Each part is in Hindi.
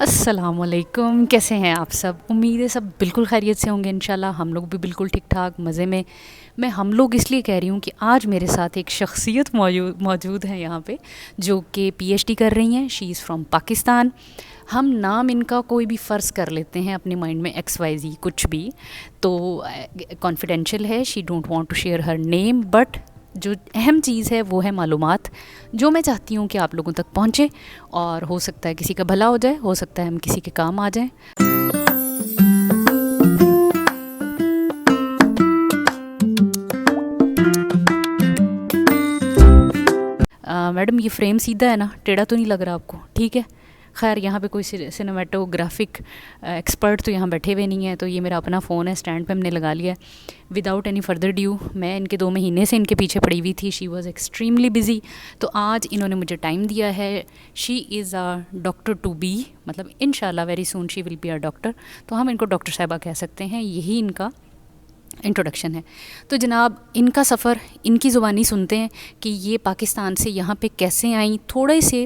अस्सलामुअलैकुम, कैसे हैं आप सब? उम्मीद है सब बिल्कुल खैरियत से होंगे इंशाल्लाह। हम लोग भी बिल्कुल ठीक ठाक मज़े में। मैं हम लोग इसलिए कह रही हूँ कि आज मेरे साथ एक शख्सियत मौजूद है यहाँ पे, जो कि पीएचडी कर रही हैं। She is from Pakistan. हम नाम इनका कोई भी फ़र्ज़ कर लेते हैं अपने माइंड में, XYZ कुछ भी, तो कॉन्फिडेंशियल है। She don't want to share her name, but जो अहम चीज़ है वो है मालूमात, जो मैं चाहती हूँ कि आप लोगों तक पहुँचे। और हो सकता है किसी का भला हो जाए, हो सकता है हम किसी के काम आ जाएं। मैडम, ये फ्रेम सीधा है ना? टेढ़ा तो नहीं लग रहा आपको? ठीक है। खैर, यहाँ पे कोई सिनेमेटोग्राफिक एक्सपर्ट तो यहाँ बैठे हुए नहीं है, तो ये मेरा अपना फ़ोन है, स्टैंड पे हमने लगा लिया है। विदाउट एनी फर्दर ड्यू, मैं इनके 2 महीने से इनके पीछे पड़ी हुई थी। शी वॉज़ एक्सट्रीमली बिजी, तो आज इन्होंने मुझे टाइम दिया है। She is a doctor to be, मतलब इंशाल्लाह very soon she will be a doctor. तो हम इनको डॉक्टर साहिबा कह सकते हैं, यही इनका इंट्रोडक्शन है। तो जनाब, इनका सफ़र इनकी ज़ुबानी सुनते हैं कि ये पाकिस्तान से यहाँ पे कैसे आई। थोड़े से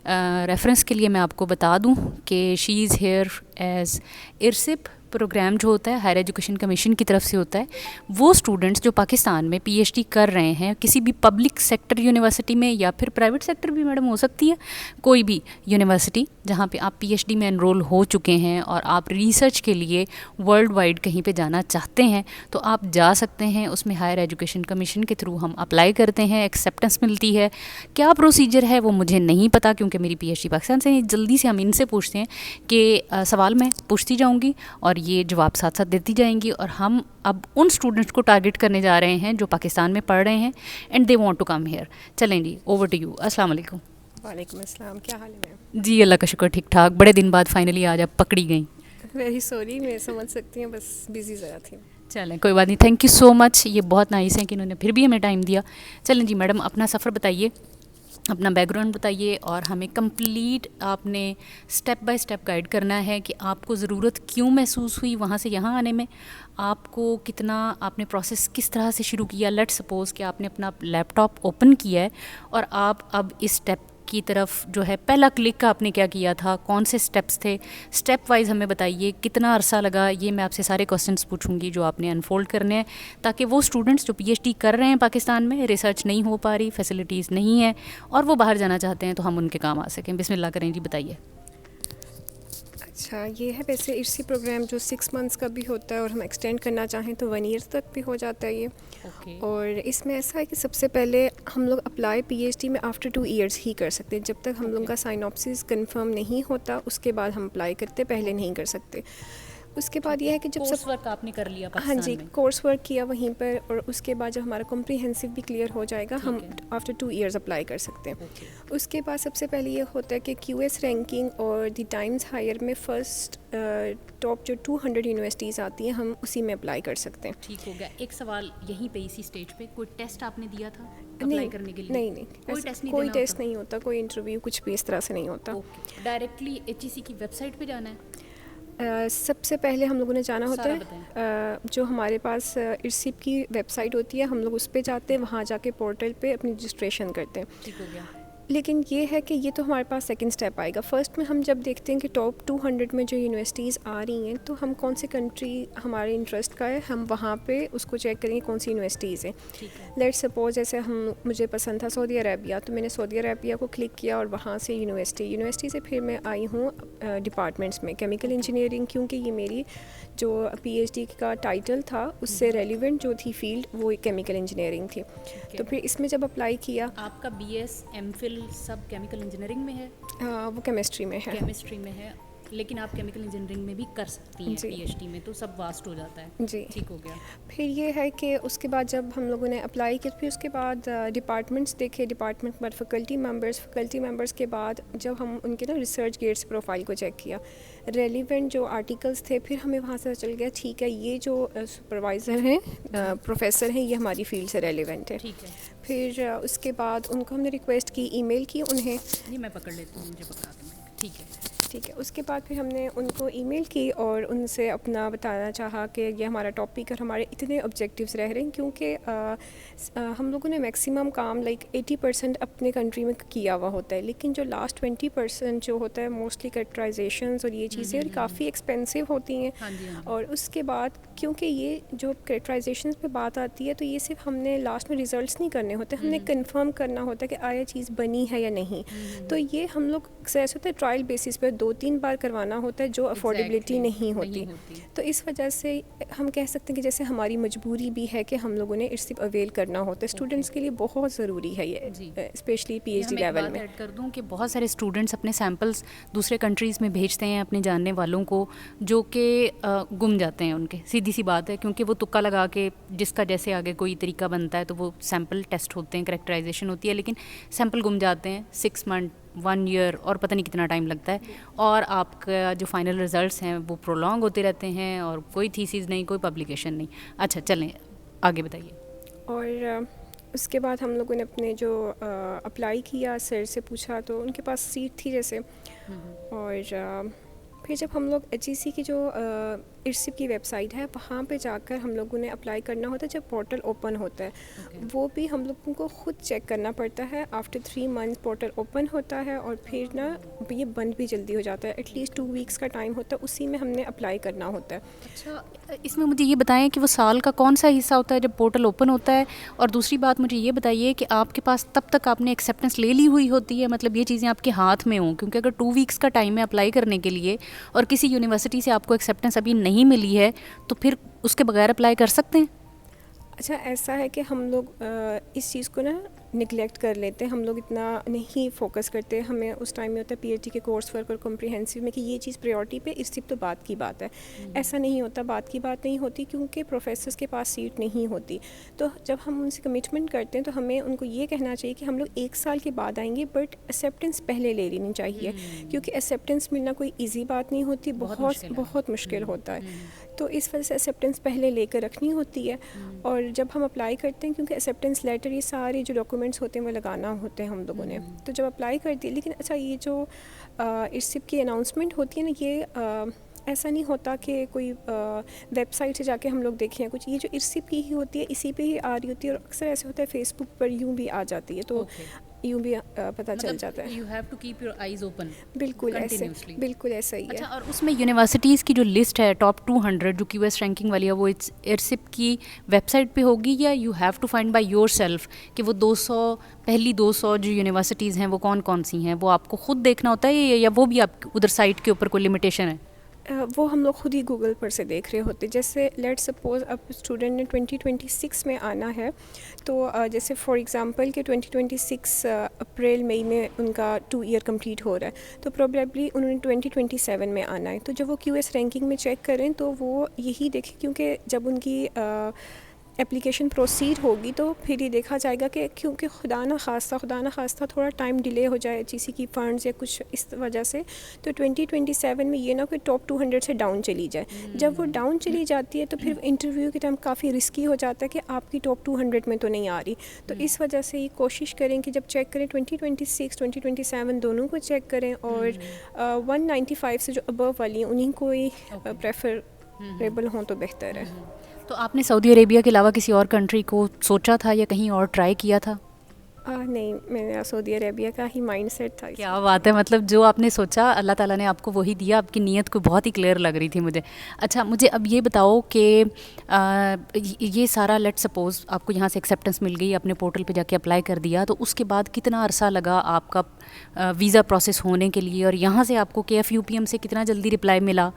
रेफरेंस के लिए मैं आपको बता दूँ कि शी इज़ हेयर एज़ इरसिप प्रोग्राम जो होता है, हायर एजुकेशन कमीशन की तरफ से होता है। वो स्टूडेंट्स जो पाकिस्तान में पीएचडी कर रहे हैं किसी भी पब्लिक सेक्टर यूनिवर्सिटी में, या फिर प्राइवेट सेक्टर भी मैडम हो सकती है, कोई भी यूनिवर्सिटी जहाँ पे आप पीएचडी में एनरोल हो चुके हैं और आप रिसर्च के लिए वर्ल्ड वाइड कहीं पे जाना चाहते हैं, तो आप जा सकते हैं। उसमें हायर एजुकेशन कमीशन के थ्रू हम अप्लाई करते हैं, एक्सेप्टेंस मिलती है। क्या प्रोसीजर है वो मुझे नहीं पता, क्योंकि मेरी पीएचडी पाकिस्तान से नहीं। जल्दी से हम इनसे पूछते हैं कि सवाल मैं पूछती जाऊँगी और ये जवाब साथ साथ देती जाएंगी। और हम अब उन स्टूडेंट्स को टारगेट करने जा रहे हैं जो पाकिस्तान में पढ़ रहे हैं and they want to come here. चलें जी, ओवर टू यू। अस्सलाम वालेकुम। वालेकुम अस्सलाम, क्या हाल है मैम? जी अल्लाह का शुक्र, ठीक ठाक। बड़े दिन बाद फाइनली आज आप पकड़ी गई। वेरी सॉरी, मैं समझ सकती हूँ, बस बिज़ी ज़रा थी। चलें, कोई बात नहीं। थैंक यू सो मच, ये बहुत नाइस है कि इन्होंने फिर भी हमें टाइम दिया। चलें जी मैडम, अपना सफ़र बताइए, अपना बैकग्राउंड बताइए, और हमें कंप्लीट आपने स्टेप बाय स्टेप गाइड करना है कि आपको ज़रूरत क्यों महसूस हुई वहाँ से यहाँ आने में। आपको कितना, आपने प्रोसेस किस तरह से शुरू किया। लेट सपोज़ कि आपने अपना लैपटॉप ओपन किया है और आप अब इस स्टेप की तरफ जो है, पहला क्लिक आपने क्या किया था, कौन से स्टेप्स थे, स्टेप वाइज हमें बताइए। कितना अरसा लगा, ये मैं आपसे सारे क्वेश्चंस पूछूंगी जो आपने अनफोल्ड करने हैं, ताकि वो स्टूडेंट्स जो पीएचडी कर रहे हैं पाकिस्तान में, रिसर्च नहीं हो पा रही, फैसिलिटीज़ नहीं है, और वो बाहर जाना चाहते हैं, तो हम उनके काम आ सकें। बिस्मिल्लाह करें जी, बताइए। अच्छा, ये है वैसे इसी प्रोग्राम जो 6 मंथ्स का भी होता है, और हम एक्सटेंड करना चाहें तो 1 ईयर तक भी हो जाता है ये। और इसमें ऐसा है कि सबसे पहले हम लोग अप्लाई पीएचडी में आफ्टर 2 ईयर्स ही कर सकते हैं। जब तक हम लोग का साइनॉप्सिस कंफर्म नहीं होता, उसके बाद हम अप्लाई करते, पहले नहीं कर सकते। उसके बाद ये है कि जब कोर्स वर्क आपने कर लिया हाँ पाकिस्तान जी, में? कोर्स वर्क किया वहीं पर, और उसके बाद जब हमारा कॉम्प्रिहेंसिव भी क्लियर हो जाएगा, हम आफ्टर 2 ईयर्स अप्लाई कर सकते हैं। उसके बाद सबसे पहले ये होता है कि क्यूएस रैंकिंग और द टाइम्स हायर में फ़र्स्ट टॉप जो 200 यूनिवर्सिटीज़ आती हैं, हम उसी में अप्लाई कर सकते हैं। ठीक हो गया। एक सवाल यहीं पे, इसी स्टेज पे, कोई टेस्ट आपने दिया था नहीं अप्लाई करने के लिए? नहीं, कोई टेस्ट नहीं होता, कोई इंटरव्यू कुछ भी इस तरह से नहीं होता। डायरेक्टली एचईसी की वेबसाइट पे जाना है? सबसे पहले हम लोगों ने जाना होता है, जो हमारे पास इरसिप की वेबसाइट होती है, हम लोग उस पर जाते हैं, वहाँ जाके पोर्टल पे अपनी रजिस्ट्रेशन करते हैं। ठीक हो गया। लेकिन ये है कि ये तो हमारे पास सेकंड स्टेप आएगा। फर्स्ट में हम जब देखते हैं कि टॉप 200 में जो यूनिवर्सिटीज़ आ रही हैं, तो हम कौन सी कंट्री हमारे इंटरेस्ट का है, हम वहाँ पे उसको चेक करेंगे कौन सी यूनिवर्सिटीज़ हैं। लेट्स सपोज जैसे मुझे पसंद था सऊदी अरेबिया, तो मैंने सऊदी अरेबिया को क्लिक किया और वहाँ से यूनिवर्सिटी से फिर मैं आई हूँ डिपार्टमेंट्स में, केमिकल इंजीनियरिंग, क्योंकि ये मेरी जो पीएचडी का टाइटल था उससे रेलिवेंट जो थी फील्ड, वो केमिकल इंजीनियरिंग थी। तो फिर इसमें जब अप्लाई किया। आपका बीएस एमफिल सब केमिकल इंजीनियरिंग में है? वो केमिस्ट्री में है। केमिस्ट्री में है, लेकिन आप केमिकल इंजीनियरिंग में भी कर सकती हैं पीएचडी में, तो सब वास्ट हो जाता है जी। ठीक हो गया। फिर ये है कि उसके बाद जब हम लोगों ने अप्लाई किया, फिर उसके बाद डिपार्टमेंट्स देखे, डिपार्टमेंट के बाद फैकल्टी मेंबर्स के बाद जब हम उनके ना रिसर्च गेट्स प्रोफाइल को चेक किया, रेलिवेंट जो आर्टिकल्स थे, फिर हमें वहाँ से चल गया ठीक है, ये जो सुपरवाइज़र हैं, प्रोफेसर हैं, ये हमारी फील्ड से रेलिवेंट है। ठीक है। फिर उसके बाद उनको हमने रिक्वेस्ट की, ईमेल की उन्हें। ये मैं पकड़ लेती हूँ, मुझे पकड़ा दूँ। ठीक है। ठीक है, उसके बाद फिर हमने उनको ईमेल की और उनसे अपना बताना चाहा कि ये हमारा टॉपिक और हमारे इतने ऑब्जेक्टिव्स रह रहे हैं, क्योंकि हम लोगों ने मैक्सिमम काम लाइक 80% अपने कंट्री में किया हुआ होता है, लेकिन जो लास्ट 20% जो होता है मोस्टली कैरेक्टराइजेशंस और ये चीज़ें और काफ़ी एक्सपेंसिव होती हैं। हाँ जी, हाँ। और उसके बाद क्योंकि ये जो कैरेक्टराइजेशंस पे बात आती है, तो ये सिर्फ हमने लास्ट में रिजल्ट्स नहीं करने होते, हमने कंफर्म करना होता है कि आया चीज़ बनी है या नहीं। तो ये हम लोग ऐसा होता है ट्रायल बेसिस पे 2-3 बार करवाना होता है, जो अफोर्डेबिलिटी नहीं होती। तो इस वजह से हम कह सकते हैं कि जैसे हमारी मजबूरी भी है कि हम लोगों ने इर्सिप अवेल करना होता है। स्टूडेंट्स के लिए बहुत ज़रूरी है ये, स्पेशली PhD लेवल में। ऐड कर दूं कि बहुत सारे स्टूडेंट्स अपने सैम्पल्स दूसरे कंट्रीज़ में भेजते हैं अपने जानने वालों को, जो कि गुम जाते हैं उनके, सीधी सी बात है, क्योंकि वो तुक्का लगा के जिसका जैसे आगे कोई तरीका बनता है तो वो सैम्पल टेस्ट होते हैं, करेक्टराइजेशन होती है, लेकिन सैम्पल गुम जाते हैं 6 मंथ 1 ईयर और पता नहीं कितना टाइम लगता है, और आपका जो फाइनल रिजल्ट्स हैं वो प्रोलॉन्ग होते रहते हैं और कोई थीसिस नहीं, कोई पब्लिकेशन नहीं। अच्छा चलें आगे बताइए। और उसके बाद हम लोगों ने अपने जो अप्लाई किया, सर से पूछा तो उनके पास सीट थी जैसे। और फिर जब हम लोग HEC की जो इर्सिप की वेबसाइट है वहाँ पे जाकर हम लोगों ने अप्लाई करना होता है। जब पोर्टल ओपन होता है वो भी हम लोगों को ख़ुद चेक करना पड़ता है। आफ्टर 3 मंथ पोर्टल ओपन होता है और फिर ना ये बंद भी जल्दी हो जाता है, एटलीस्ट 2 वीक्स का टाइम होता है, उसी में हमने अप्लाई करना होता है। अच्छा, इसमें मुझे ये बताएं कि वो साल का कौन सा हिस्सा होता है जब पोर्टल ओपन होता है, और दूसरी बात मुझे ये बताइए कि आपके पास तब तक आपने एक्सेप्टेंस ले ली हुई होती है, मतलब ये चीज़ें आपके हाथ में हों, क्योंकि अगर 2 वीक्स का टाइम है अप्लाई करने के लिए और किसी यूनिवर्सिटी से आपको एक्सेप्टेंस अभी नहीं मिली है तो फिर उसके बगैर अप्लाई कर सकते हैं? अच्छा, ऐसा है कि हम लोग इस चीज़ को ना निगलेक्ट कर लेते हैं, हम लोग इतना नहीं फोकस करते। हमें उस टाइम में होता है PhD के कोर्स वर्क और कॉम्प्रिहेंसिव में कि ये चीज़ प्रायोरिटी पे, इर्सिप तो बात की बात है। ऐसा नहीं होता, बात की बात नहीं होती, क्योंकि प्रोफेसर्स के पास सीट नहीं होती। तो जब हम उनसे कमिटमेंट करते हैं तो हमें उनको ये कहना चाहिए कि हम लोग 1 साल के बाद आएंगे, बट एक्सेप्टेंस पहले ले लेनी चाहिए, क्योंकि एक्सेप्टेंस मिलना कोई ईजी बात नहीं होती, बहुत मुश्किल होता है। तो इस वजह से एक्सेप्टेंस पहले लेकर रखनी होती है। और जब हम अप्लाई करते हैं, क्योंकि एक्सेप्टेंस लेटर ये सारे जो डॉक्यूमेंट्स होते हैं वो लगाना होते हैं हम लोगों ने, तो जब अप्लाई करती है। लेकिन अच्छा, ये जो इर्सिप की अनाउंसमेंट होती है ना, ये ऐसा नहीं होता कि कोई वेबसाइट से जाके हम लोग देखें कुछ, ये जो इर्सिप की ही होती है, इसी पे ही आ रही होती है। और अक्सर ऐसे होता है फेसबुक पर यूँ भी आ जाती है, तो यूँ भी पता चल जाता है। You have to keep your eyes open. बिल्कुल ऐसे, बिल्कुल ऐसा ही है। अच्छा, और उसमें यूनिवर्सिटीज़ की जो लिस्ट है टॉप 200 जो QS रैंकिंग वाली है, वो इर्सिप की वेबसाइट पे होगी, या you have to find by yourself कि वो 200 पहली 200 जो यूनिवर्सिटीज़ हैं वो कौन कौन सी हैं, वो आपको खुद देखना होता है, या वो भी आप उधर साइट के ऊपर कोई लिमिटेशन है? वो हम लोग खुद ही गूगल पर से देख रहे होते। जैसे लेट सपोज़ अब स्टूडेंट ने 2026 में आना है, तो जैसे फॉर एग्ज़ाम्पल कि 2026 अप्रैल मई में उनका 2 ईयर कंप्लीट हो रहा है, तो प्रोबेबली उन्होंने 2027 में आना है। तो जब वो QS रैंकिंग में चेक करें तो वो यही देखें, क्योंकि जब उनकी एप्लीकेशन प्रोसीड होगी तो फिर ये देखा जाएगा कि क्योंकि खुदा ना खास्ता थोड़ा टाइम डिले हो जाए HEC की फ़ंड्स या कुछ इस वजह से, तो 2027 में ये ना कि टॉप 200 से डाउन चली जाए। जब वो डाउन चली जाती है तो फिर इंटरव्यू के टाइम काफ़ी रिस्की हो जाता है कि आपकी टॉप 200 में तो नहीं आ रही। तो इस वजह से ये कोशिश करें कि जब चेक करें 2026 2027 दोनों को चेक करें, और 195 से जो अबव वाली हैं उन्हीं को ही प्रेफरेबल हों तो बेहतर है। तो आपने सऊदी अरेबिया के अलावा किसी और कंट्री को सोचा था या कहीं और ट्राई किया था? नहीं, मेरा सऊदी अरेबिया का ही माइंडसेट था। क्या बात है, मतलब जो आपने सोचा अल्लाह ताला ने आपको वही दिया, आपकी नीयत को बहुत ही क्लियर लग रही थी मुझे। अच्छा, मुझे अब ये बताओ कि ये सारा लेट सपोज़ आपको यहाँ से एक्सेप्टेंस मिल गई, आपने पोर्टल पे जाके अप्लाई कर दिया, तो उसके बाद कितना अरसा लगा आपका वीज़ा प्रोसेस होने के लिए, और यहाँ से आपको KFUPM से कितना जल्दी रिप्लाई मिला,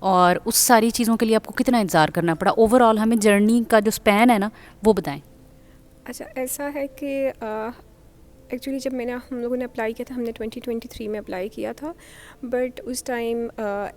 और उस सारी चीज़ों के लिए आपको कितना इंतज़ार करना पड़ा? ओवरऑल हमें जर्नी का जो स्पैन है ना वो बताएं। अच्छा, ऐसा है कि एक्चुअली जब हम लोगों ने अप्लाई किया था, हमने 2023 में अप्लाई किया था, बट उस टाइम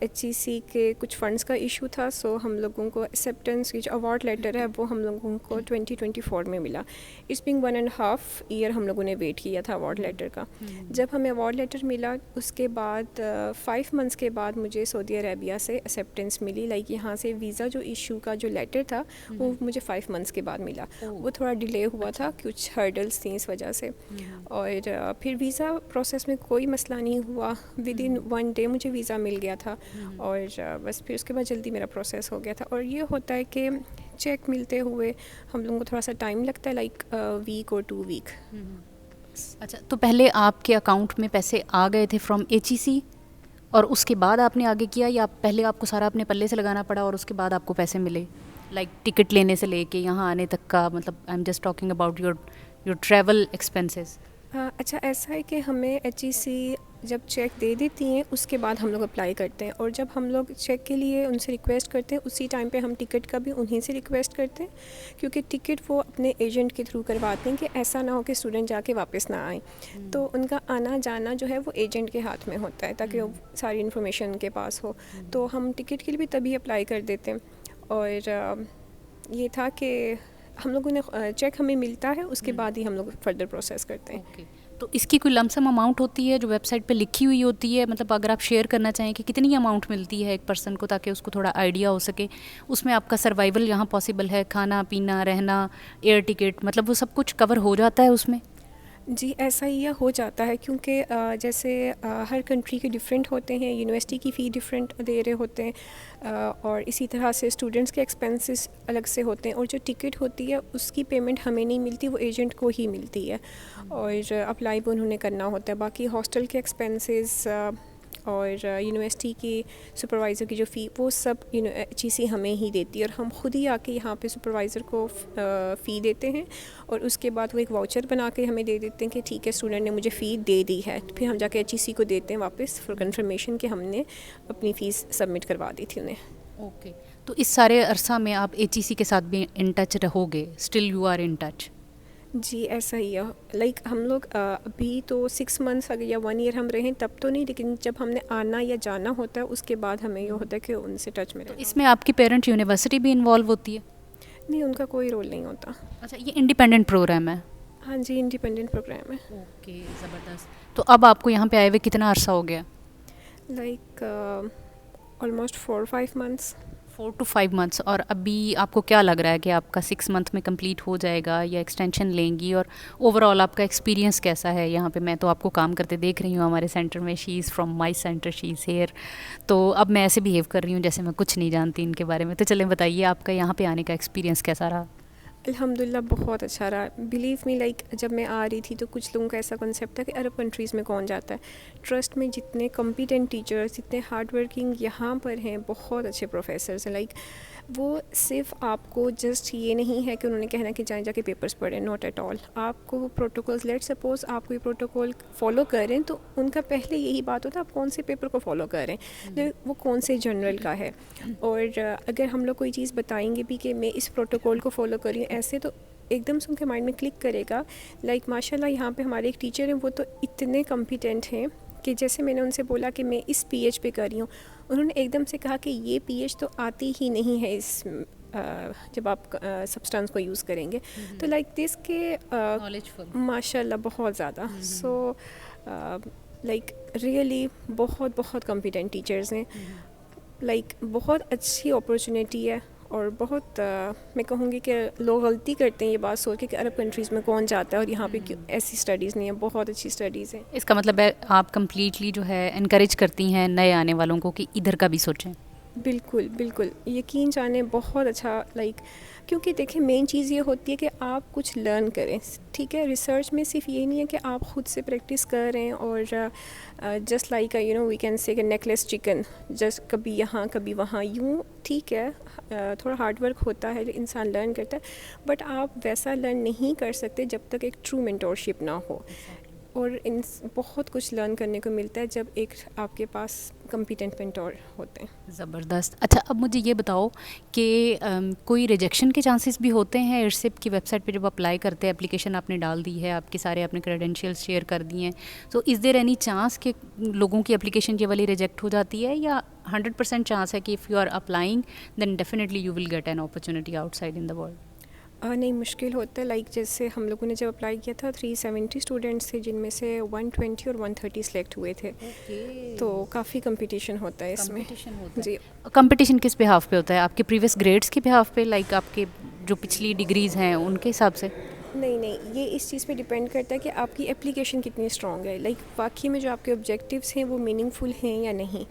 HEC के कुछ फ़ंड्स का इशू था, सो हम लोगों को एक्सेप्टेंस की जो अवार्ड लेटर है वो हम लोगों को 2024 में मिला। इट्स बीइंग 1.5 ईयर हम लोगों ने वेट किया था अवार्ड लेटर का। जब हमें अवार्ड लेटर मिला उसके बाद 5 मंथ्स के बाद मुझे सऊदी अरेबिया से एक्सेप्टेंस मिली। लाइक यहाँ से वीज़ा जो इशू का जो लेटर था वो मुझे 5 मंथ्स के बाद मिला। वो थोड़ा डिले हुआ था, कुछ हर्डल्स थी इस वजह से। और फिर वीज़ा प्रोसेस में कोई मसला नहीं हुआ, विद इन 1 डे मुझे वीज़ा मिल गया था। और बस फिर उसके बाद जल्दी मेरा प्रोसेस हो गया था। और ये होता है कि चेक मिलते हुए हम लोगों को थोड़ा सा टाइम लगता है, लाइक वीक और 2 वीक। अच्छा, तो पहले आपके अकाउंट में पैसे आ गए थे फ्रॉम HEC और उसके बाद आपने आगे किया, या पहले आपको सारा अपने पल्ले से लगाना पड़ा और उसके बाद आपको पैसे मिले? लाइक टिकट लेने से लेके यहाँ आने तक का, मतलब I am just talking about your travel expenses. अच्छा, ऐसा है कि हमें HEC जब चेक दे देती हैं उसके बाद हम लोग अप्लाई करते हैं, और जब हम लोग चेक के लिए उनसे रिक्वेस्ट करते हैं उसी टाइम पे हम टिकट का भी उन्हीं से रिक्वेस्ट करते हैं, क्योंकि टिकट वो अपने एजेंट के थ्रू करवाते हैं कि ऐसा ना हो कि स्टूडेंट जाके वापस ना आए। तो उनका आना जाना जो है वो एजेंट के हाथ में होता है, ताकि वो सारी इन्फॉर्मेशन उनके पास हो। तो हम टिकट के लिए भी तभी अप्लाई कर देते हैं। और ये था कि हम लोगों ने चेक हमें मिलता है, उसके बाद ही हम लोग फर्दर प्रोसेस करते हैं। ओके, तो इसकी कोई लमसम अमाउंट होती है जो वेबसाइट पे लिखी हुई होती है? मतलब अगर आप शेयर करना चाहें कि कितनी अमाउंट मिलती है एक पर्सन को, ताकि उसको थोड़ा आइडिया हो सके उसमें आपका सर्वाइवल यहाँ पॉसिबल है, खाना पीना रहना, एयर टिकट, मतलब वो सब कुछ कवर हो जाता है उसमें? जी, ऐसा ही हो जाता है, क्योंकि जैसे हर कंट्री के डिफरेंट होते हैं, यूनिवर्सिटी की फ़ी डिफरेंट दे रहे होते हैं, और इसी तरह से स्टूडेंट्स के एक्सपेंसेस अलग से होते हैं, और जो टिकट होती है उसकी पेमेंट हमें नहीं मिलती, वो एजेंट को ही मिलती है, और अप्लाई भी उन्होंने करना होता है। बाकी हॉस्टल के एक्सपेंसेस और यूनिवर्सिटी की सुपरवाइज़र की जो फ़ी, वो सब HEC हमें ही देती है, और हम खुद ही आके यहाँ पे सुपरवाइज़र को फ़ी देते हैं, और उसके बाद वो एक वाउचर बना के हमें दे देते हैं कि ठीक है, स्टूडेंट ने मुझे फ़ी दे दी है। फिर हम जाके HEC को देते हैं वापस फॉर कंफर्मेशन कि हमने अपनी फ़ीस सबमिट करवा दी थी उन्हें। ओके, तो इस सारे अरसा में आप HEC के साथ भी इन टच रहोगे? Still you are in touch? जी, ऐसा ही है। लाइक हम लोग अभी तो 6 मंथ्स अगर या 1 ईयर हम रहें तब तो नहीं, लेकिन जब हमने आना या जाना होता है उसके बाद हमें ये होता है कि उनसे टच में तो रहना। इसमें आपकी पेरेंट यूनिवर्सिटी भी इन्वॉल्व होती है? नहीं, उनका कोई रोल नहीं होता। अच्छा, ये इंडिपेंडेंट प्रोग्राम है? हाँ जी, इंडिपेंडेंट प्रोग्राम है। ओके, ज़बरदस्त। तो अब आपको यहाँ पे आए हुए कितना अरसा हो गया? Like almost 4-5 months. 4 to 5 months. और अभी आपको क्या लग रहा है कि आपका 6 मंथ में कंप्लीट हो जाएगा या एक्सटेंशन लेंगी? और ओवरऑल आपका एक्सपीरियंस कैसा है यहाँ पे? मैं तो आपको काम करते देख रही हूँ हमारे सेंटर में, she is from my centre, she is hair. तो अब मैं ऐसे बिहेव कर रही हूँ जैसे मैं कुछ नहीं जानती इनके बारे में। तो चलें, बताइए आपका यहाँ पे आने का एक्सपीरियंस कैसा रहा? अल्हम्दुलिल्लाह बहुत अच्छा रहा। बिलीव मी, लाइक जब मैं आ रही थी तो कुछ लोगों का ऐसा कॉन्सेप्ट था कि अरब कंट्रीज़ में कौन जाता है। ट्रस्ट में जितने कॉम्पिटेंट टीचर्स, जितने हार्ड वर्किंग यहाँ पर हैं, बहुत अच्छे प्रोफेसर्स हैं। लाइक वो सिर्फ आपको जस्ट ये नहीं है कि उन्होंने कहना कि जाएँ जाके पेपर्स पढ़ें, नॉट एट ऑल। आपको वो प्रोटोकॉल्स, लेट सपोज आप कोई प्रोटोकॉल फॉलो करें तो उनका पहले यही बात होता है आप कौन से पेपर को फॉलो करें, वो कौन से जर्नल का है। और अगर हम लोग कोई चीज़ बताएंगे भी कि मैं इस प्रोटोकॉल को फॉलो कर रही हूँ ऐसे, तो एकदम से उनके माइंड में क्लिक करेगा। लाइक माशाल्लाह यहाँ पे हमारे एक टीचर हैं, वो तो इतने कॉम्पिटेंट हैं कि जैसे मैंने उनसे बोला कि मैं इस PH पे कर रही हूँ, उन्होंने एकदम से कहा कि ये PH तो आती ही नहीं है इस जब आप सब्सटेंस को यूज़ करेंगे। तो लाइक दिस के नॉलेजफुल माशाल्लाह बहुत ज़्यादा। सो लाइक रियली बहुत बहुत कॉम्पिटेंट टीचर्स हैं। लाइक बहुत अच्छी अपॉर्चुनिटी है, और बहुत मैं कहूँगी कि लोग गलती करते हैं ये बात सोच के कि अरब कंट्रीज़ में कौन जाता है और यहाँ पे क्यों ऐसी स्टडीज़ नहीं है। बहुत अच्छी स्टडीज़ हैं। इसका मतलब है आप कंप्लीटली जो है इनकरेज करती हैं नए आने वालों को कि इधर का भी सोचें? बिल्कुल बिल्कुल, यकीन जाने बहुत अच्छा। लाइक क्योंकि देखें, मेन चीज़ ये होती है कि आप कुछ लर्न करें। ठीक है, रिसर्च में सिर्फ ये नहीं है कि आप ख़ुद से प्रैक्टिस कर रहे हैं और just like you know we can say necklace chicken, just कभी यहाँ कभी वहाँ यूँ। ठीक है, थोड़ा हार्ड वर्क होता है, इंसान लर्न करता है, बट आप वैसा लर्न नहीं कर सकते जब तक एक ट्रू मेंटोरशिप ना हो। और इन बहुत कुछ लर्न करने को मिलता है जब एक आपके पास कॉम्पिटेंट मेंटोर होते हैं। ज़बरदस्त। अच्छा, अब मुझे ये बताओ कि कोई रिजेक्शन के चांसेस भी होते हैं एयरशिप की वेबसाइट पे जब अप्लाई करते हैं? एप्लीकेशन आपने डाल दी है, आपके सारे आपने क्रेडेंशियल्स शेयर कर दिए हैं, तो इज़ देयर एनी चांस कि लोगों की एप्लीकेशन ये वाली रिजेक्ट हो जाती है, या 100% चांस है कि if you are applying then definitely you will get an opportunity outside in the world? नहीं, मुश्किल होता है। लाइक जैसे हम लोगों ने जब अप्लाई किया था 370 स्टूडेंट्स थे, जिनमें से 120 और 130 सेलेक्ट हुए थे। तो काफ़ी कंपटीशन होता है इसमें। जी, कंपटीशन किस बिहाफ पे होता है? आपके प्रीवियस ग्रेड्स के बिहाफ पे, लाइक आपके जो पिछली डिग्रीज़ हैं उनके हिसाब से? नहीं नहीं, ये इस चीज़ पे डिपेंड करता है कि आपकी एप्लीकेशन कितनी स्ट्रॉन्ग है, लाइक वाकई में जो आपके ऑब्जेक्टिव्स हैं वो मीनिंगफुल हैं या नहीं।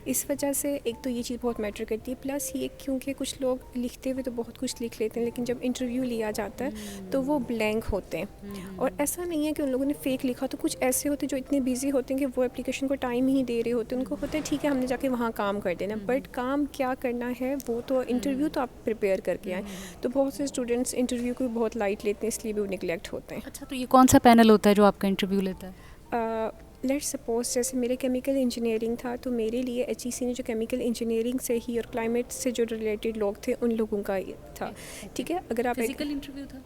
इस वजह से एक तो ये चीज़ बहुत मैटर करती है, प्लस ये क्योंकि कुछ लोग लिखते हुए तो बहुत कुछ लिख लेते हैं, लेकिन जब इंटरव्यू लिया जाता है तो वो ब्लैंक होते हैं। और ऐसा नहीं है कि उन लोगों ने फ़ेक लिखा, तो कुछ ऐसे होते हैं जो इतने बिजी होते हैं कि वो एप्लीकेशन को टाइम ही नहीं दे रहे होते, उनको होता है ठीक है हमने जाके वहाँ काम कर देना, बट काम क्या करना है वो तो इंटरव्यू तो आप प्रिपेयर करके आए। तो बहुत से स्टूडेंट्स इंटरव्यू को बहुत लाइट लेते हैं, इसलिए भी वो निगलेक्ट होते हैं। अच्छा, तो ये कौन सा पैनल होता है जो आपका इंटरव्यू लेता है? लेट्स सपोज जैसे मेरे केमिकल इंजीनियरिंग था, तो मेरे लिए HEC ने जो केमिकल इंजीनियरिंग से ही और क्लाइमेट से जो रिलेटेड लोग थे उन लोगों का ये था। ठीक है, अगर आप फिजिकल इंटरव्यू था?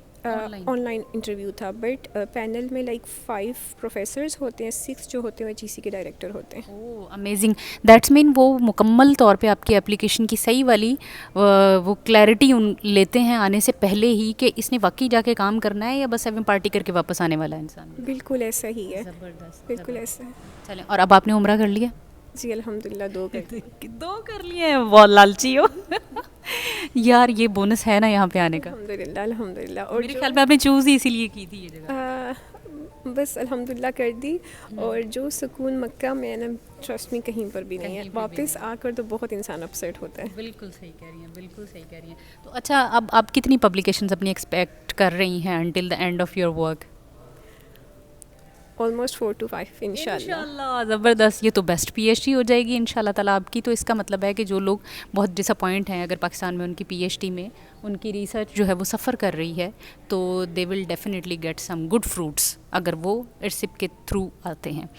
ऑनलाइन इंटरव्यू था, बट पैनल में लाइक 5 प्रोफेसर्स होते हैं, 6 जो होते हैं HEC के डायरेक्टर होते हैं। ओह अमेजिंग, दैट्स मीन वो मुकम्मल तौर पे आपकी एप्लीकेशन की सही वाली वो क्लैरिटी उन लेते हैं आने से पहले ही कि इसने वाकई जाके काम करना है या बस अभी पार्टी करके वापस आने वाला है इंसान। बिल्कुल ऐसा ही है, ज़बरदस्त, बिल्कुल ऐसा है। चलें, और अब आपने उम्रा कर लिया? जी अल्हम्दुलिल्लाह 2 कर। 2 कर लिए हैं, बहुत लालची हो। यार ये बोनस है ना यहाँ पे आने का। अल्हम्दुलिल्लाह अल्हम्दुलिल्लाह। और मेरे ख्याल में आपने चूज़ ही इसीलिए की थी ये जगह। बस अल्हम्दुलिल्लाह कर दी। और जो सुकून मक्का में ना, ट्रस्ट में कहीं पर भी नहीं है, वापस आकर तो बहुत इंसान अपसेट होता है। बिल्कुल सही कह रही हैं, बिल्कुल सही कह रही हैं। तो अच्छा, अब आप कितनी पब्लिकेशंस अपनी एक्सपेक्ट कर रही हैं until the end of your work? Almost 4 to 5 इंशाल्लाह। ज़बरदस्त, ये तो बेस्ट PhD हो जाएगी इंशाल्लाह ताला आपकी। तो इसका मतलब है कि जो लोग बहुत डिसअपॉइंट हैं अगर पाकिस्तान में उनकी PhD में उनकी रिसर्च जो है वो सफ़र कर रही है, तो they will definitely get some good fruits अगर वो इरसिप के थ्रू आते हैं।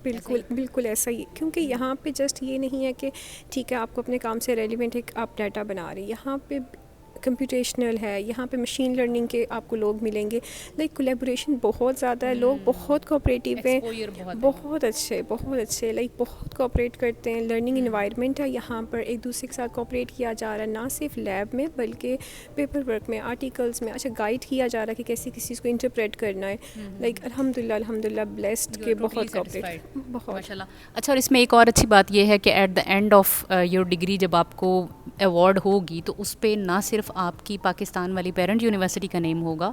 बिल्कुल बिल्कुल ऐसा ही, क्योंकि यहाँ पे जस्ट ये नहीं है कि ठीक है आपको अपने काम से रेलिवेंट एक आप डाटा बना रहे हैं, यहाँ पे कंप्यूटेशनल है, यहाँ पे मशीन लर्निंग के आपको लोग मिलेंगे, लाइक कोलैबोरेशन बहुत ज़्यादा है, लोग बहुत कोऑपरेटिव हैं, बहुत अच्छे लाइक बहुत कोऑपरेट करते हैं। लर्निंग इन्वायरमेंट है यहाँ पर, एक दूसरे के साथ कोऑपरेट किया जा रहा है, ना सिर्फ लैब में बल्कि पेपर वर्क में, आर्टिकल्स में। अच्छा, गाइड किया जा रहा है कि कैसे किसी चीज़ को इंटरप्रेट करना है। लाइक अल्हम्दुलिल्लाह ब्लेस्ड के बहुत कोऑपरेट, बहुत माशाल्लाह। अच्छा, और इसमें एक और अच्छी बात यह है कि at the end of your degree जब आपको अवार्ड होगी तो उस पर ना सिर्फ आपकी पाकिस्तान वाली पेरेंट यूनिवर्सिटी का नेम होगा,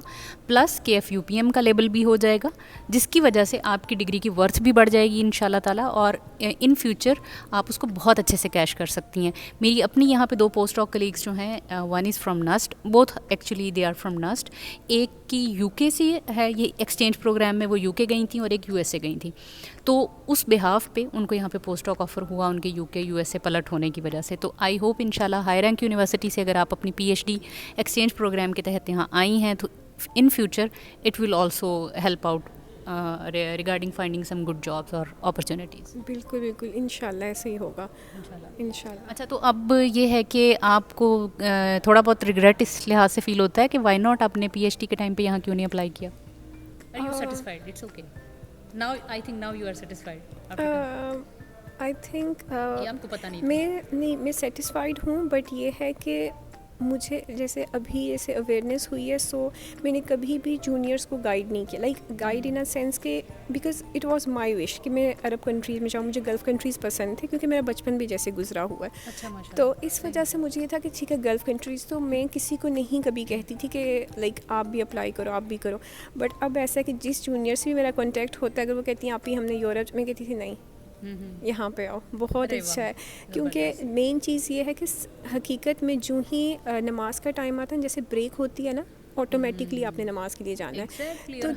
प्लस KFUPM का लेबल भी हो जाएगा, जिसकी वजह से आपकी डिग्री की वर्थ भी बढ़ जाएगी इंशाल्लाह ताला, और इन फ्यूचर आप उसको बहुत अच्छे से कैश कर सकती हैं। मेरी अपनी यहाँ पे 2 पोस्ट डॉक कलीग्स जो हैं, one is from NUST, both actually they are from NUST. एक की UK से है, ये एक्सचेंज प्रोग्राम में वो UK गई थी, और एक USA गई थी। तो उस बिहाफ पे उनको यहाँ पे पोस्ट डॉक ऑफर हुआ उनके UK USA पलट होने की वजह से। तो आई होप इंशाल्लाह हाई रैंक यूनिवर्सिटी से अगर आप अपनी PhD एक्सचेंज प्रोग्राम के तहत यहाँ आई हैं तो in future it will also help out regarding finding some good jobs और अपॉर्चुनिटीज़। बिल्कुल बिल्कुल इंशाल्लाह ऐसे ही होगा इंशाल्लाह। अच्छा, तो अब ये है कि आपको थोड़ा बहुत रिग्रेट इस लिहाज से फील होता है कि वाई नॉट आपने PhD के टाइम पे यहाँ क्यों नहीं अप्लाई किया? Are you satisfied? It's okay. Now I think now you are satisfied. I think ये हमको पता नहीं था। मैं सेटिस्फाइड हूँ, बट ये है कि मुझे जैसे अभी ऐसे अवेयरनेस हुई है, सो मैंने कभी भी जूनियर्स को गाइड नहीं किया, like guide in a sense के because it was my wish कि मैं अरब कंट्रीज़ में जाऊँ। मुझे गल्फ़ कंट्रीज़ पसंद थे क्योंकि मेरा बचपन भी जैसे गुजरा हुआ है। अच्छा, माशाल्लाह। तो इस वजह से मुझे ये था कि ठीक है गल्फ़ कंट्रीज़, तो मैं किसी को नहीं कभी कहती थी कि लाइक आप भी अप्लाई करो, आप भी करो। बट अब ऐसा है कि जिस जूनियर से भी मेरा कॉन्टैक्ट होता है, अगर वो कहती हैं आप ही हमने यूरोप, मैं कहती थी नहीं यहाँ पे आओ, बहुत अच्छा है। क्योंकि मेन चीज़ ये है कि हकीकत में जो ही नमाज का टाइम आता है, जैसे ब्रेक होती है ना, ऑटोमेटिकली आपने नमाज के लिए जाना है। तो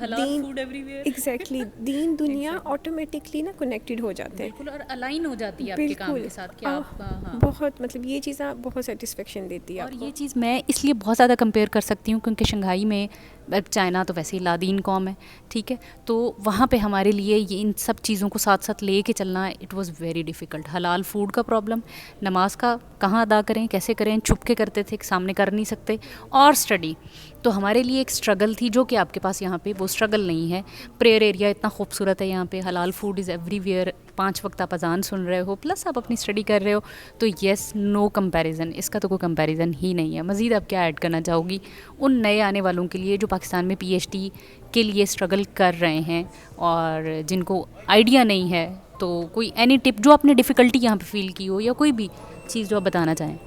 एग्जैक्टली दीन दुनिया ऑटोमेटिकली ना कनेक्टेड हो जाते हैं, बिल्कुल, और अलाइन हो जाती है आपके काम के साथ कि आप बहुत मतलब ये चीज़ बहुत सेटिस्फेक्शन देती है। और ये चीज़ मैं इसलिए बहुत ज़्यादा कंपेयर कर सकती हूँ क्योंकि शंघाई में, चाइना तो वैसे ही लादीन कौम है, ठीक है, तो वहाँ पे हमारे लिए ये इन सब चीज़ों को साथ साथ ले के चलना इट वाज़ वेरी डिफ़िकल्ट। हलाल फूड का प्रॉब्लम, नमाज का कहाँ अदा करें, कैसे करें, छुप के करते थे, सामने कर नहीं सकते, और स्टडी तो हमारे लिए एक स्ट्रगल थी जो कि आपके पास यहाँ पे वो स्ट्रगल नहीं है। प्रेयर एरिया इतना खूबसूरत है यहाँ पे, हलाल फूड इज़ एवरीवेयर, 5 वक्त आप अजान सुन रहे हो, प्लस आप अपनी स्टडी कर रहे हो, तो येस नो कंपैरिजन, इसका तो कोई कंपैरिजन ही नहीं है। मज़ीद आप क्या ऐड करना चाहोगी उन नए आने वालों के लिए जो पाकिस्तान में PhD के लिए स्ट्रगल कर रहे हैं और जिनको आइडिया नहीं है? तो कोई एनी टिप जो आपने डिफ़िकल्टी यहाँ पे फील की हो, या कोई भी चीज़ जो आप बताना चाहें?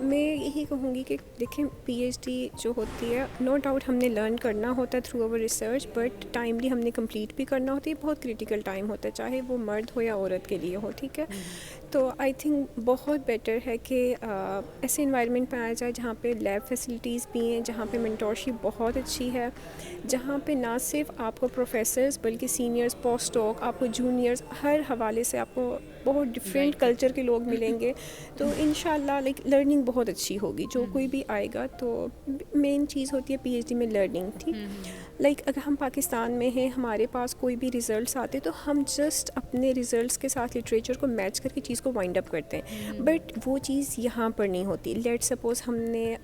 मैं यही कहूँगी कि देखें पीएचडी जो होती है नो डाउट हमने लर्न करना होता है through our research, but timely हमने कंप्लीट भी करना होता है। बहुत क्रिटिकल टाइम होता है, चाहे वो मर्द हो या औरत के लिए हो, ठीक है। तो आई थिंक बहुत बेटर है कि ऐसे इन्वायरमेंट में आया जाए जहाँ पे लैब फैसिलिटीज़ भी हैं, जहाँ पे मेंटोरशिप बहुत अच्छी है, जहाँ पे ना सिर्फ आपको प्रोफेसर्स बल्कि सीनियर्स, पोस्ट डॉक, आपको जूनियर्स, हर हवाले से आपको बहुत डिफरेंट कल्चर के लोग मिलेंगे। तो इंशाल्लाह लाइक लर्निंग बहुत अच्छी होगी जो कोई भी आएगा। तो मेन चीज़ होती है पीएचडी में लर्निंग, ठीक। लाइक अगर हम पाकिस्तान में हैं, हमारे पास कोई भी रिज़ल्ट्स आते तो हम जस्ट अपने रिज़ल्ट्स के साथ लिटरेचर को मैच करके चीज़ को वाइंड अप करते हैं, बट वो चीज़ यहाँ पर नहीं होती। लेट्स सपोज़ हमने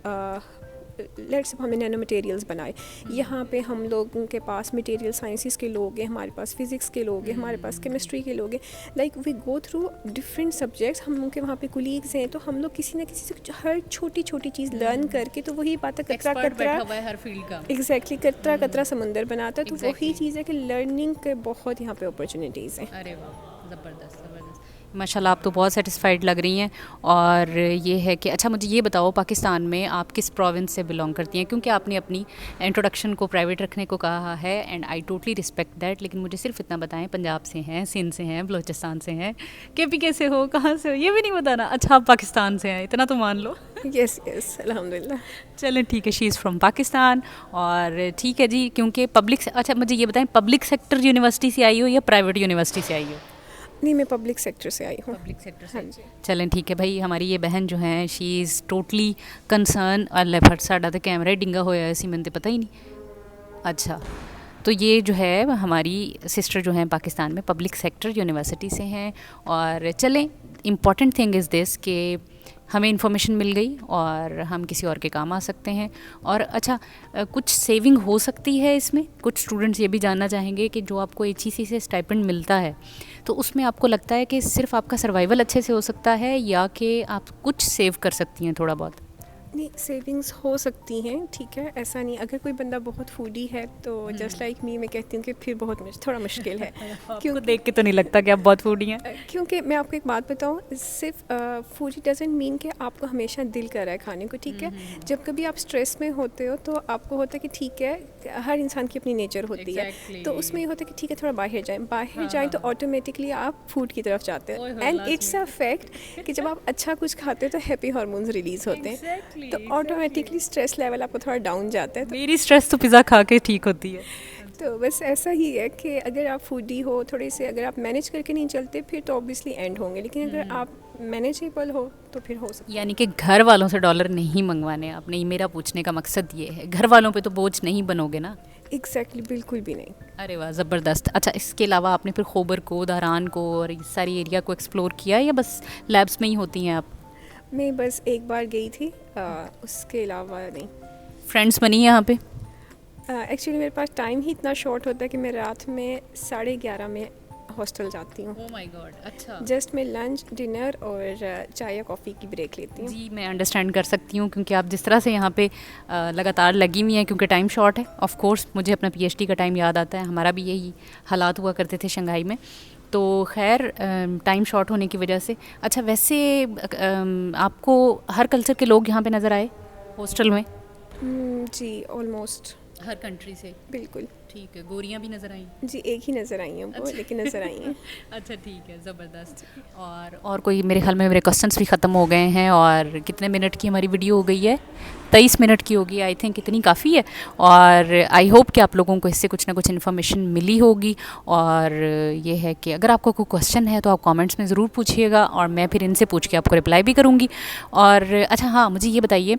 नैनो मटेरियल्स बनाए, यहाँ पे हम लोगों के पास मटेरियल साइंसेस के लोग हैं, हमारे पास फिज़िक्स के लोग हैं, हमारे पास केमिस्ट्री के लोग हैं। Like we go through different subjects, हम लोग के वहाँ पे कुलीग्स हैं, तो हम लोग किसी ना किसी से हर छोटी छोटी चीज़ लर्न करके, तो वही बात है कतरा कतरा, हर फील्ड का एग्जैक्टली कतरा कतरा समंदर बनाता है। तो वही चीज़ है कि लर्निंग के बहुत यहाँ पे अपॉर्चुनिटीज़ हैं। अरे वाह, ज़बरदस्त ज़बरदस्त। माशाल्लाह, आप तो बहुत सेटिस्फाइड लग रही हैं। और ये है कि अच्छा मुझे ये बताओ, पाकिस्तान में आप किस प्रोविंस से बिलोंग करती हैं? क्योंकि आपने अपनी इंट्रोडक्शन को प्राइवेट रखने को कहा है and I totally respect that, लेकिन मुझे सिर्फ इतना बताएं, पंजाब से हैं, सिंध से हैं, बलूचिस्तान से हैं, केपी से हो, कहाँ से हो, ये भी नहीं बताना। अच्छा, आप पाकिस्तान से हैं, इतना तो मान लो। यस यस, अल्हम्दुलिल्लाह। चलें ठीक है, शी इज़ फ्रॉम पाकिस्तान। और ठीक है जी, क्योंकि अच्छा मुझे ये बताएं, पब्लिक सेक्टर यूनिवर्सिटी से आई हो या प्राइवेट यूनिवर्सिटी से आई हो? नहीं, मैं पब्लिक सेक्टर से आई हूँ। पब्लिक सेक्टर से। हाँ जी। चलें ठीक है भाई, हमारी ये बहन जो है शी इज़ टोटली कंसर्न। अल्लाह फट साडा तो कैमरा ही डिंगा होया है, मैंने तो पता ही नहीं। अच्छा, तो ये जो है हमारी सिस्टर जो हैं पाकिस्तान में पब्लिक सेक्टर यूनिवर्सिटी से हैं। और चलें, इम्पॉर्टेंट थिंग इज़ दिस कि हमें इन्फॉर्मेशन मिल गई और हम किसी और के काम आ सकते हैं। और अच्छा, कुछ सेविंग हो सकती है इसमें? कुछ स्टूडेंट्स ये भी जानना चाहेंगे कि जो आपको HEC से स्टाइपेंड मिलता है, तो उसमें आपको लगता है कि सिर्फ आपका सर्वाइवल अच्छे से हो सकता है या कि आप कुछ सेव कर सकती हैं थोड़ा बहुत? नहीं, सेविंग्स हो सकती हैं, ठीक है, ऐसा नहीं। अगर कोई बंदा बहुत फूडी है तो जस्ट लाइक मी, मैं कहती हूँ कि फिर थोड़ा मुश्किल है। क्योंकि देख के तो नहीं लगता कि आप बहुत फूडी हैं। क्योंकि मैं आपको एक बात बताऊँ, सिर्फ फूडी डजंट मीन कि आपको हमेशा दिल कर रहा है खाने को, ठीक है। जब कभी आप स्ट्रेस में होते हो तो आपको होता है कि ठीक है, हर इंसान की अपनी नेचर होती है, तो उसमें ये होता है कि ठीक है थोड़ा बाहर जाएँ तो ऑटोमेटिकली आप फूड की तरफ जाते हैं। एंड इट्स अ फैक्ट कि जब आप अच्छा कुछ खाते हो तो हैप्पी हार्मोन्स रिलीज होते हैं, तो ऑटोमेटिकली स्ट्रेस लेवल आपको थोड़ा डाउन जाता है। तो मेरी स्ट्रेस तो पिज़्ज़ा खा के ठीक होती है। तो बस ऐसा ही है कि अगर आप फूडी हो, थोड़े से अगर आप मैनेज करके नहीं चलते फिर तो ऑब्वियसली एंड होंगे, लेकिन अगर आप मैनेजेबल हो तो फिर हो सकता है। यानी कि घर वालों से डॉलर नहीं मंगवाने आपने, मेरा पूछने का मकसद ये है। घर वालों पे तो बोझ नहीं बनोगे ना? एग्जैक्टली, बिल्कुल भी नहीं। अरे वाह, ज़बरदस्त। अच्छा, इसके अलावा आपने फिर खोबर को, दारान को और इस सारी एरिया को एक्सप्लोर किया या बस लैब्स में ही होती हैं आप? मैं बस एक बार गई थी, उसके अलावा नहीं। फ्रेंड्स बनी यहाँ पे? एक्चुअली मेरे पास टाइम ही इतना शॉर्ट होता है कि मैं रात में 11:30 में हॉस्टल जाती हूँ। ओह माय गॉड, अच्छा। जस्ट मैं लंच, डिनर और चाय या कॉफ़ी की ब्रेक लेती हूँ। जी, मैं अंडरस्टैंड कर सकती हूँ, क्योंकि आप जिस तरह से यहाँ पे लगातार लगी हुई हैं, क्योंकि टाइम शॉर्ट है। ऑफ कोर्स मुझे अपना PhD का टाइम याद आता है, हमारा भी यही हालात हुआ करते थे शंघाई में। तो खैर, टाइम शॉर्ट होने की वजह से। अच्छा, वैसे आपको हर कल्चर के लोग यहाँ पे नज़र आए हॉस्टल में? जी, ऑलमोस्ट हर कंट्री से? बिल्कुल। ठीक है, गोरियाँ भी नज़र आई? जी, एक ही नज़र आई हैं वो, अच्छा। लेकिन नज़र आई हैं। अच्छा ठीक है, ज़बरदस्त। और कोई, मेरे ख्याल में मेरे क्वेश्चंस भी ख़त्म हो गए हैं। और कितने मिनट की हमारी वीडियो हो गई है? 23 मिनट की होगी, आई थिंक इतनी काफ़ी है। और आई होप कि आप लोगों को इससे कुछ ना कुछ इन्फॉर्मेशन मिली होगी। और ये है कि अगर आपको कोई क्वेश्चन है तो आप कमेंट्स में ज़रूर पूछिएगा और मैं फिर इनसे पूछ के आपको रिप्लाई भी करूँगी। और अच्छा हाँ, मुझे ये बताइए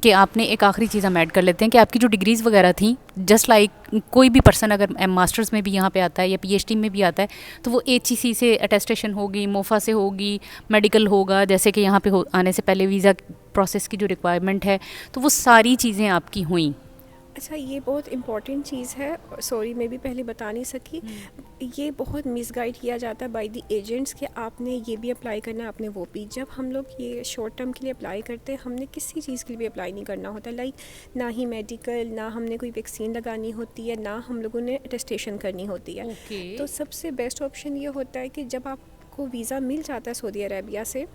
कि आपने एक आखिरी चीज़ हम ऐड कर लेते हैं कि आपकी जो डिग्रीज़ वगैरह थी, जस्ट लाइक कोई भी पर्सन अगर मास्टर्स में भी यहाँ पे आता है या PhD में भी आता है, तो वो HEC से अटेस्टेशन होगी, मोफा से होगी, मेडिकल होगा, जैसे कि यहाँ पे आने से पहले वीज़ा प्रोसेस की जो रिक्वायरमेंट है, तो वो सारी चीज़ें आपकी हुई? अच्छा, ये बहुत इम्पॉर्टेंट चीज़ है, सॉरी मैं भी पहले बता नहीं सकी। ये बहुत मिसगाइड किया जाता है बाय द एजेंट्स कि आपने ये भी अप्लाई करना है, आपने वो भी। जब हम लोग ये शॉर्ट टर्म के लिए अप्लाई करते हैं, हमने किसी चीज़ के लिए भी अप्लाई नहीं करना होता। लाइक ना ही मेडिकल, ना हमने कोई वैक्सीन लगानी होती है, ना हम लोगों ने अटेस्टेशन करनी होती है। Okay. तो सबसे बेस्ट ऑप्शन ये होता है कि जब आप आपको वीज़ा मिल जाता है सऊदी अरेबिया से,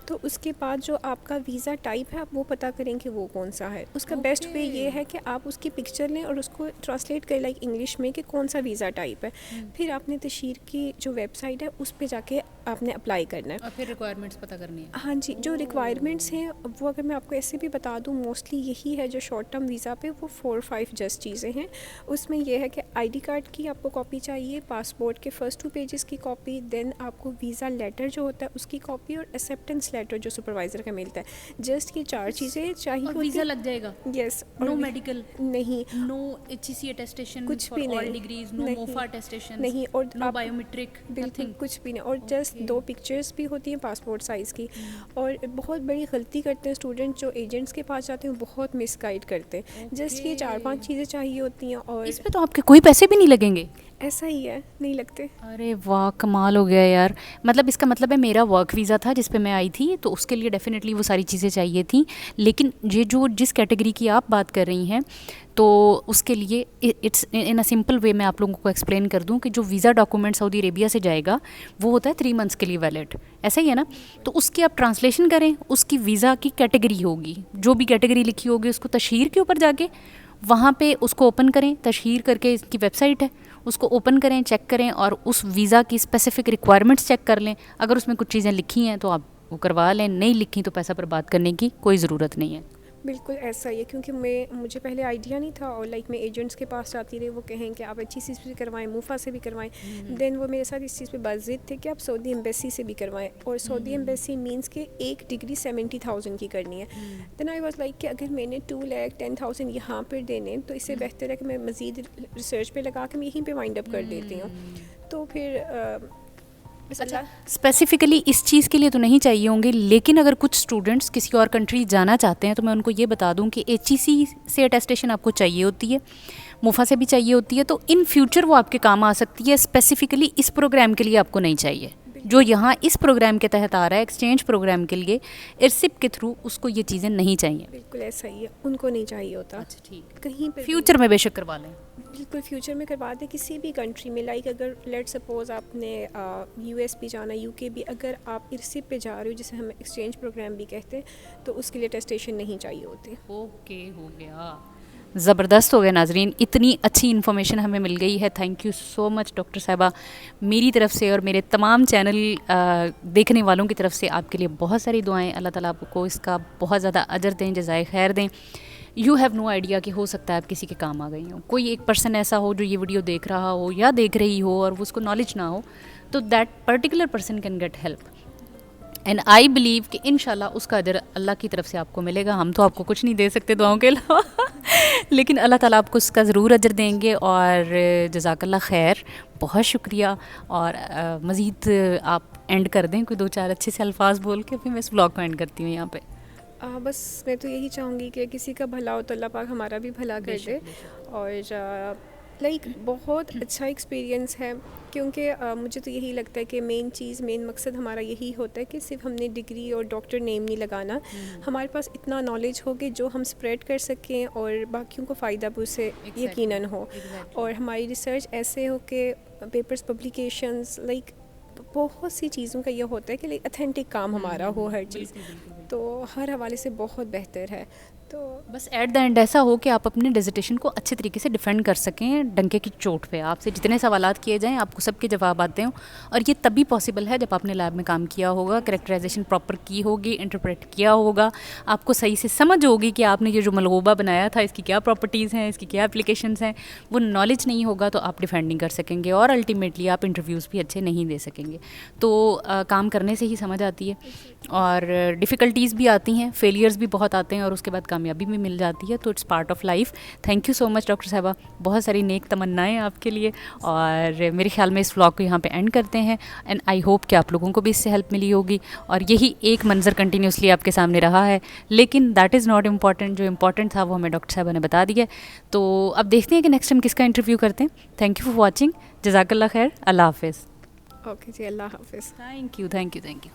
तो उसके बाद जो आपका वीज़ा टाइप है आप वो पता करें कि वो कौन सा है। उसका बेस्ट वे ये है कि आप उसकी पिक्चर लें और उसको ट्रांसलेट करें लाइक इंग्लिश में कि कौन सा वीज़ा टाइप है। फिर आपने तशहीर की जो वेबसाइट है उस पे जाके आपने अप्लाई करना है और फिर रिक्वायरमेंट्स पता करनी है। हाँ जी, जो रिक्वायरमेंट्स हैं वो अगर मैं आपको ऐसे भी बता दूँ, मोस्टली यही है जो शॉर्ट टर्म वीज़ा पे वो 4-5 जस्ट चीज़ें हैं। उसमें यह है कि आईडी कार्ड की आपको कॉपी चाहिए, पासपोर्ट के फर्स्ट 2 पेजेस की कॉपी, देन आपको वीज़ा लेटर जो होता है उसकी कॉपी और एक्सेप्टेंस लेटर जो सुपरवाइज़र का मिलता है। जस्ट ये 4 चीज़ें चाहिए। और वीज़ा लग जाएगा? यस। No medical? नहीं, नो HCC अटेस्टेशन कुछ फॉर भी ऑल नहीं, डिग्रीज? नो नहीं, मोफा अटेस्टेशन? नहीं। और नो आप बायोमेट्रिक? बिल्कुल नथिंग? कुछ भी नहीं, और जस्ट 2 पिक्चर्स भी होती हैं पासपोर्ट साइज़ की। और बहुत बड़ी गलती करते हैं स्टूडेंट जो एजेंट्स के पास जाते हैं, बहुत मिसगाइड करते हैं। जस्ट ये 4-5 चीज़ें चाहिए होती हैं और इस पे तो आपके कोई पैसे भी नहीं लगेंगे? ऐसा ही है, नहीं लगते। अरे वाह, कमाल हो गया यार। मतलब इसका मतलब है मेरा वर्क वीज़ा था जिस पे मैं आई थी, तो उसके लिए डेफिनेटली वो सारी चीज़ें चाहिए थी। लेकिन ये जो जिस कैटेगरी की आप बात कर रही हैं, तो उसके लिए it's in a simple way मैं आप लोगों को एक्सप्लेन कर दूं कि जो वीज़ा डॉक्यूमेंट सऊदी अरेबिया से जाएगा वो होता है 3 मंथ्स के लिए वैलिड, ऐसा ही है ना। तो उसकी आप ट्रांसलेशन करें, उसकी वीज़ा की कैटेगरी होगी, जो भी कैटेगरी लिखी होगी उसको तशहीर के ऊपर जाके वहाँ पे उसको ओपन करें। तशहीर करके इसकी वेबसाइट है, उसको ओपन करें, चेक करें और उस वीज़ा की स्पेसिफिक रिक्वायरमेंट्स चेक कर लें। अगर उसमें कुछ चीज़ें लिखी हैं तो आप वो करवा लें, नहीं लिखी तो पैसा बर्बाद करने की कोई ज़रूरत नहीं है। बिल्कुल ऐसा ही है, क्योंकि मुझे पहले आइडिया नहीं था और लाइक मैं एजेंट्स के पास जाती रही, वो कहें कि आप HCC से भी करवाएं, मुफा से भी करवाएं। देन वो मेरे साथ इस चीज़ पे बाज़िद थे कि आप सऊदी एम्बेसी से भी करवाएं, और सऊदी एम्बेसी मींस के 1 डिग्री 70,000 की करनी है। देन आई वाज लाइक कि अगर मैंने 2,10,000 यहाँ पर देने, तो इससे बेहतर है कि मैं मज़ीद रिसर्च पे लगा के मैं यहीं पर वाइंड अप कर देती हूँ। तो फिर अच्छा, स्पेसिफिकली इस चीज़ के लिए तो नहीं चाहिए होंगे, लेकिन अगर कुछ स्टूडेंट्स किसी और कंट्री जाना चाहते हैं तो मैं उनको ये बता दूं कि HCC से अटेस्टेशन आपको चाहिए होती है, मुफा से भी चाहिए होती है, तो इन फ्यूचर वो आपके काम आ सकती है। स्पेसिफिकली इस प्रोग्राम के लिए आपको नहीं चाहिए। जो यहाँ इस प्रोग्राम के तहत आ रहा है, एक्सचेंज प्रोग्राम के लिए, इरसिप के थ्रू उसको ये चीज़ें नहीं चाहिए। बिल्कुल ऐसा ही है, उनको नहीं चाहिए होता। अच्छा ठीक, कहीं पर फ्यूचर में बेशक करवा लें। बिल्कुल फ्यूचर में करवा दें किसी भी कंट्री में। लाइक अगर लेट सपोज़ आपने US भी जाना, UK भी, अगर आप इरसिप पे जा रहे हो जिसे हम एक्सचेंज प्रोग्राम भी कहते हैं, तो उसके लिए अटेस्टेशन नहीं चाहिए होती। ओके, हो गया। ज़बरदस्त हो गया नाजरीन, इतनी अच्छी इन्फॉर्मेशन हमें मिल गई है। Thank you so much doctor साहिबा। मेरी तरफ से और मेरे तमाम चैनल देखने वालों की तरफ से आपके लिए बहुत सारी दुआएं। अल्लाह ताला आपको इसका बहुत ज़्यादा अजर दें, जज़ाए खैर दें। यू हैव नो आइडिया कि हो सकता है आप किसी के काम आ गई हो। कोई एक पर्सन ऐसा हो जो ये वीडियो देख रहा हो या देख रही हो और वो उसको नॉलेज ना हो, तो that particular person can get help. And I believe कि इंशाल्लाह उसका अजर अल्लाह की तरफ से आपको मिलेगा। हम तो आपको कुछ नहीं दे सकते दुआओं के अलावा लेकिन अल्लाह ताला आपको उसका ज़रूर अजर देंगे। और जज़ाकल्लाह खैर, बहुत शुक्रिया। और मज़ीद आप एंड कर दें कोई 2-4 अच्छे से अल्फाज बोल के, फिर मैं इस ब्लॉग को एंड करती हूँ यहाँ पे। बस मैं तो यही चाहूँगी कि किसी का भला हो तो अल्लाह पाक हमारा भी भला कर दे। और लाइक बहुत अच्छा एक्सपीरियंस है, क्योंकि मुझे तो यही लगता है कि मेन मकसद हमारा यही होता है कि सिर्फ हमने डिग्री और डॉक्टर नेम नहीं लगाना, हमारे पास इतना नॉलेज हो कि जो हम स्प्रेड कर सकें और बाकियों को फ़ायदा भी उससे यकीनन हो। और हमारी रिसर्च ऐसे हो कि पेपर्स, पब्लिकेशंस, लाइक बहुत सी चीज़ों का ये होता है कि लाइक अथेंटिक काम हमारा हो हर चीज़, तो हर हवाले से बहुत बेहतर है। तो बस एट द एंड ऐसा हो कि आप अपने डिज़र्टेशन को अच्छे तरीके से डिफेंड कर सकें, डंके की चोट पे। आपसे जितने सवालात किए जाएं आपको सबके जवाब आते हों, और ये तभी पॉसिबल है जब आपने लैब में काम किया होगा, कैरेक्टराइजेशन प्रॉपर की होगी, इंटरप्रेट किया होगा, आपको सही से समझ होगी कि आपने ये जो मलगूबा बनाया था इसकी क्या प्रॉपर्टीज़ हैं, इसकी क्या एप्लीकेशंस हैं। वो नॉलेज नहीं होगा तो आप डिफेंड नहीं कर सकेंगे और अल्टीमेटली आप इंटरव्यूज़ भी अच्छे नहीं दे सकेंगे। तो काम करने से ही समझ आती है, और डिफ़िकल्टीज़ भी आती हैं, फेलियर्स भी बहुत आते हैं, और उसके बाद कामयाबी भी मिल जाती है। तो it's part of life. Thank you so much doctor साहिबा, बहुत सारी नेक तमन्नाएं आपके लिए। और मेरे ख्याल में इस व्लॉग को यहाँ पे एंड करते हैं। एंड आई होप कि आप लोगों को भी इससे हेल्प मिली होगी, और यही एक मंजर कंटिन्यूसली आपके सामने रहा है, लेकिन दैट इज़ नॉट इम्पॉर्टेंट। जो इम्पॉर्टेंट था वो हमें डॉक्टर साहिबा ने बता दिया। तो अब देखते हैं कि नेक्स्ट टाइम किसका इंटरव्यू करते हैं। थैंक यू फॉर वॉचिंग, जज़ाकल्लाह खैर, अल्लाह हाफिज़। ओके जी, अल्लाह हाफिज़। Thank you, thank you, thank you.